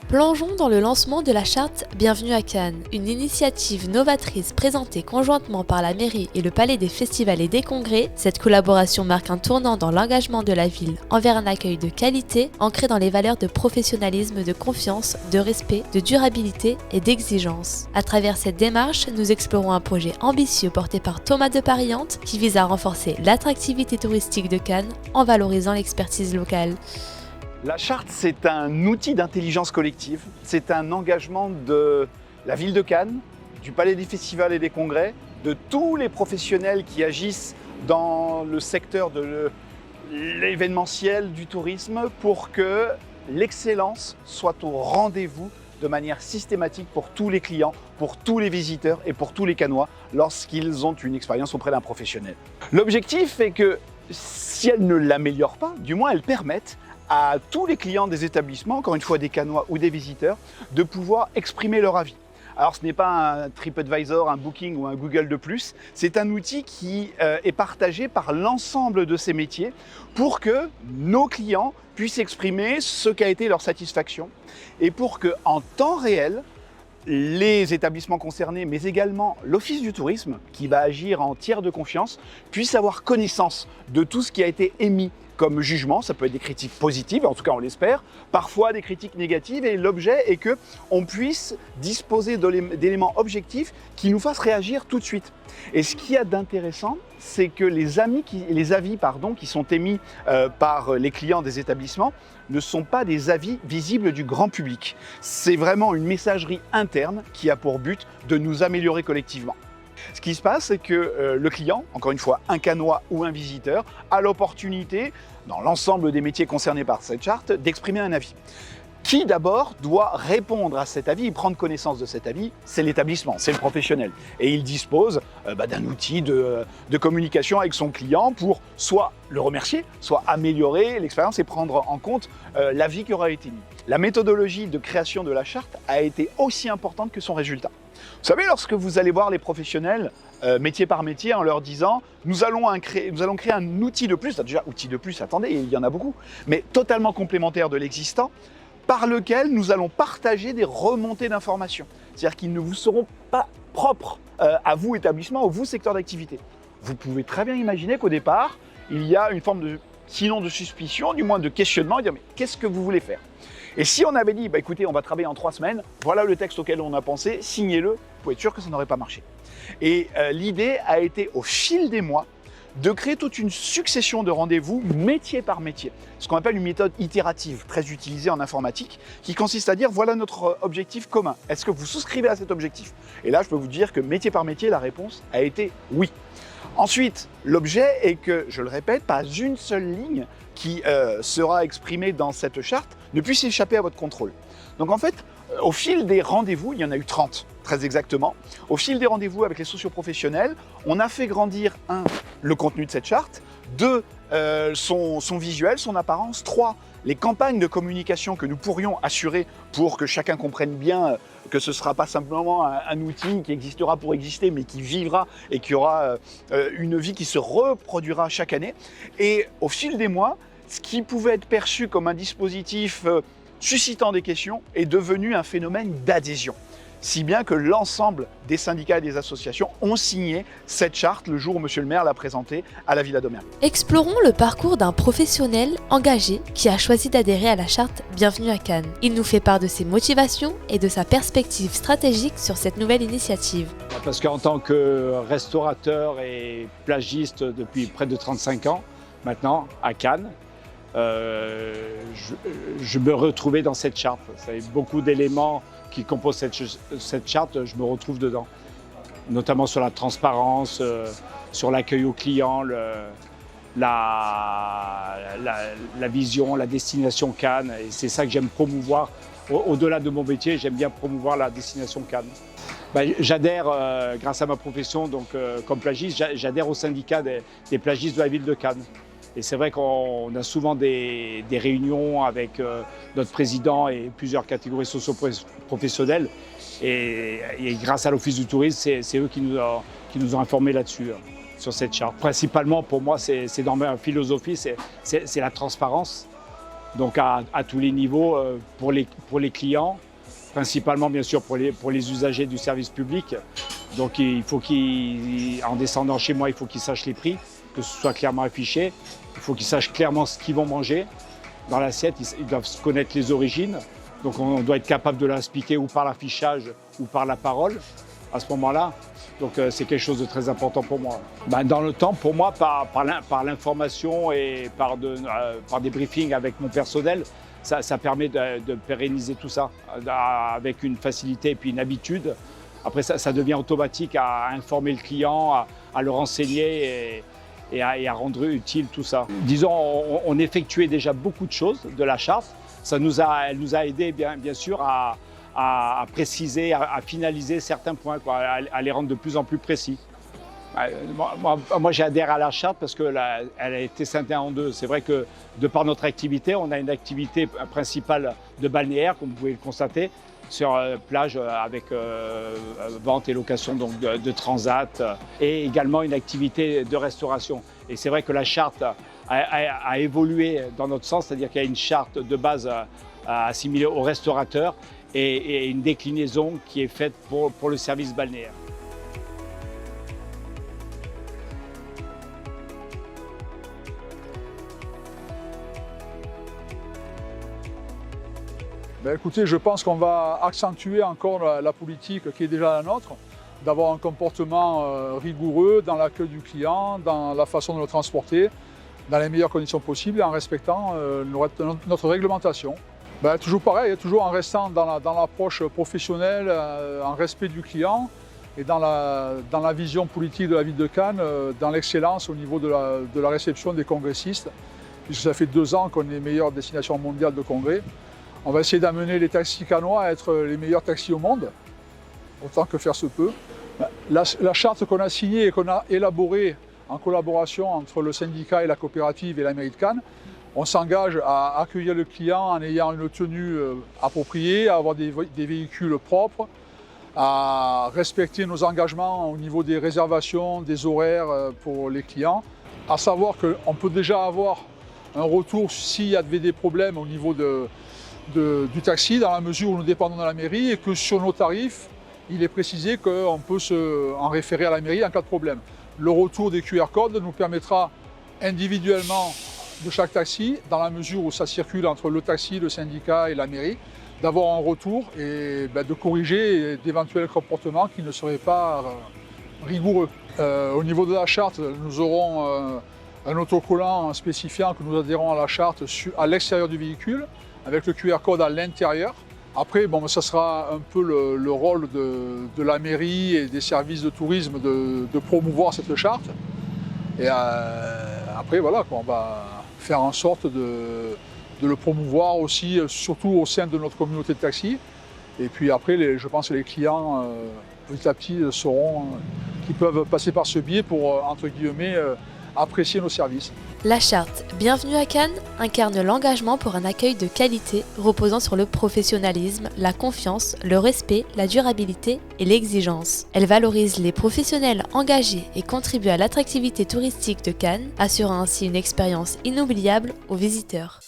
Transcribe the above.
Plongeons dans le lancement de la charte Bienvenue à Cannes, une initiative novatrice présentée conjointement par la mairie et le Palais des Festivals et des Congrès. Cette collaboration marque un tournant dans l'engagement de la ville envers un accueil de qualité, ancré dans les valeurs de professionnalisme, de confiance, de respect, de durabilité et d'exigence. À travers cette démarche, nous explorons un projet ambitieux porté par Thomas de Parillante qui vise à renforcer l'attractivité touristique de Cannes en valorisant l'expertise locale. La charte, c'est un outil d'intelligence collective, c'est un engagement de la ville de Cannes, du Palais des Festivals et des Congrès, de tous les professionnels qui agissent dans le secteur de l'événementiel, du tourisme, pour que l'excellence soit au rendez-vous de manière systématique pour tous les clients, pour tous les visiteurs et pour tous les Cannois lorsqu'ils ont une expérience auprès d'un professionnel. L'objectif est que si elles ne l'améliorent pas, du moins elles permettent à tous les clients des établissements, encore une fois des Cannois ou des visiteurs, de pouvoir exprimer leur avis. Alors ce n'est pas un TripAdvisor, un Booking ou un Google de plus, c'est un outil qui est partagé par l'ensemble de ces métiers pour que nos clients puissent exprimer ce qu'a été leur satisfaction et pour que, en temps réel, les établissements concernés, mais également l'Office du tourisme, qui va agir en tiers de confiance, puissent avoir connaissance de tout ce qui a été émis comme jugement. Ça peut être des critiques positives, en tout cas on l'espère, parfois des critiques négatives, et l'objet est qu'on puisse disposer d'éléments objectifs qui nous fassent réagir tout de suite. Et ce qu'il y a d'intéressant, c'est que les avis qui sont émis par les clients des établissements ne sont pas des avis visibles du grand public. C'est vraiment une messagerie interne qui a pour but de nous améliorer collectivement. Ce qui se passe, c'est que le client, encore une fois un Cannois ou un visiteur, a l'opportunité, dans l'ensemble des métiers concernés par cette charte, d'exprimer un avis. Qui d'abord doit répondre à cet avis et prendre connaissance de cet avis? C'est l'établissement, c'est le professionnel. Et il dispose d'un outil de communication avec son client pour soit le remercier, soit améliorer l'expérience et prendre en compte l'avis qui aura été mis. La méthodologie de création de la charte a été aussi importante que son résultat. Vous savez, lorsque vous allez voir les professionnels, métier par métier, en leur disant « nous allons créer un outil de plus », déjà outil de plus, attendez, il y en a beaucoup, mais totalement complémentaire de l'existant, par lequel nous allons partager des remontées d'informations. C'est-à-dire qu'ils ne vous seront pas propres à vous, établissement, ou vous, secteur d'activité. Vous pouvez très bien imaginer qu'au départ, il y a une forme de, sinon de suspicion, du moins de questionnement, et dire « mais qu'est-ce que vous voulez faire ?» Et si on avait dit, écoutez, on va travailler en 3 semaines, voilà le texte auquel on a pensé, signez-le, vous pouvez être sûr que ça n'aurait pas marché. Et l'idée a été, au fil des mois, de créer toute une succession de rendez-vous métier par métier. Ce qu'on appelle une méthode itérative, très utilisée en informatique, qui consiste à dire, voilà notre objectif commun. Est-ce que vous souscrivez à cet objectif? Et là, je peux vous dire que métier par métier, la réponse a été oui. Ensuite, l'objet est que, je le répète, pas une seule ligne qui sera exprimée dans cette charte ne puisse échapper à votre contrôle. Donc en fait, au fil des rendez-vous, il y en a eu 30, très exactement, au fil des rendez-vous avec les socioprofessionnels, on a fait grandir, 1, le contenu de cette charte, 2, son visuel, son apparence, 3, les campagnes de communication que nous pourrions assurer pour que chacun comprenne bien que ce ne sera pas simplement un outil qui existera pour exister, mais qui vivra et qui aura une vie qui se reproduira chaque année. Et au fil des mois, ce qui pouvait être perçu comme un dispositif suscitant des questions est devenu un phénomène d'adhésion. Si bien que l'ensemble des syndicats et des associations ont signé cette charte le jour où M. le maire l'a présentée à la Villa d'Aumergne. Explorons le parcours d'un professionnel engagé qui a choisi d'adhérer à la charte Bienvenue à Cannes. Il nous fait part de ses motivations et de sa perspective stratégique sur cette nouvelle initiative. Parce qu'en tant que restaurateur et plagiste depuis près de 35 ans maintenant à Cannes, je me retrouvais dans cette charte. Ça avait beaucoup d'éléments qui composent cette charte, je me retrouve dedans. Notamment sur la transparence, sur l'accueil aux clients, la vision, la destination Cannes. Et c'est ça que j'aime promouvoir. Au-delà de mon métier, j'aime bien promouvoir la destination Cannes. J'adhère, grâce à ma profession, donc, comme plagiste, j'adhère au syndicat des plagistes de la ville de Cannes. Et c'est vrai qu'on a souvent des réunions avec notre président et plusieurs catégories socio-professionnelles. Et grâce à l'Office du tourisme, c'est eux qui nous ont informés là-dessus, sur cette charte. Principalement, pour moi, c'est dans ma philosophie, c'est la transparence. donc à tous les niveaux pour les clients, principalement bien sûr pour les usagers du service public. Donc il faut en descendant chez moi, il faut qu'ils sachent les prix, que ce soit clairement affiché. Il faut qu'ils sachent clairement ce qu'ils vont manger dans l'assiette. Ils doivent connaître les origines. Donc on doit être capable de l'expliquer ou par l'affichage ou par la parole à ce moment-là. Donc c'est quelque chose de très important pour moi. Dans le temps, pour moi, par l'information et par des briefings avec mon personnel, ça permet de pérenniser tout ça avec une facilité et puis une habitude. Après, ça devient automatique à informer le client, à le renseigner et à rendre utile tout ça. Disons, on effectuait déjà beaucoup de choses de la charte. Elle nous a aidé bien sûr à préciser, à finaliser certains points, quoi, à les rendre de plus en plus précis. Moi j'ai adhéré à la charte parce qu'elle a été scindée en deux. C'est vrai que de par notre activité, on a une activité principale de balnéaire, comme vous pouvez le constater, sur plage avec vente et location donc de transat et également une activité de restauration. Et c'est vrai que la charte a évolué dans notre sens, c'est-à-dire qu'il y a une charte de base assimilée aux restaurateurs et une déclinaison qui est faite pour le service balnéaire. Écoutez, je pense qu'on va accentuer encore la politique qui est déjà la nôtre, d'avoir un comportement rigoureux dans l'accueil du client, dans la façon de le transporter, dans les meilleures conditions possibles et en respectant notre réglementation. Toujours pareil, toujours en restant dans l'approche professionnelle, en respect du client et dans la vision politique de la ville de Cannes, dans l'excellence au niveau de la réception des congressistes, puisque ça fait 2 ans qu'on est meilleure destination mondiale de congrès. On va essayer d'amener les taxis cannois à être les meilleurs taxis au monde, autant que faire se peut. La charte qu'on a signée et qu'on a élaborée en collaboration entre le syndicat et la coopérative et la mairie de Cannes, on s'engage à accueillir le client en ayant une tenue appropriée, à avoir des véhicules propres, à respecter nos engagements au niveau des réservations, des horaires pour les clients, à savoir qu'on peut déjà avoir un retour s'il y avait des problèmes au niveau du taxi, dans la mesure où nous dépendons de la mairie et que sur nos tarifs, il est précisé qu'on peut en référer à la mairie en cas de problème. Le retour des QR codes nous permettra individuellement de chaque taxi, dans la mesure où ça circule entre le taxi, le syndicat et la mairie, d'avoir un retour et de corriger d'éventuels comportements qui ne seraient pas rigoureux. Au niveau de la charte, nous aurons un autocollant spécifiant que nous adhérons à la charte à l'extérieur du véhicule, avec le QR code à l'intérieur. Après, ça sera un peu le rôle de la mairie et des services de tourisme de promouvoir cette charte. Et après, voilà, on va faire en sorte de le promouvoir aussi, surtout au sein de notre communauté de taxi. Et puis après, je pense que les clients, petit à petit, qui peuvent passer par ce biais pour, entre guillemets, apprécier nos services. La charte Bienvenue à Cannes incarne l'engagement pour un accueil de qualité reposant sur le professionnalisme, la confiance, le respect, la durabilité et l'exigence. Elle valorise les professionnels engagés et contribue à l'attractivité touristique de Cannes, assurant ainsi une expérience inoubliable aux visiteurs.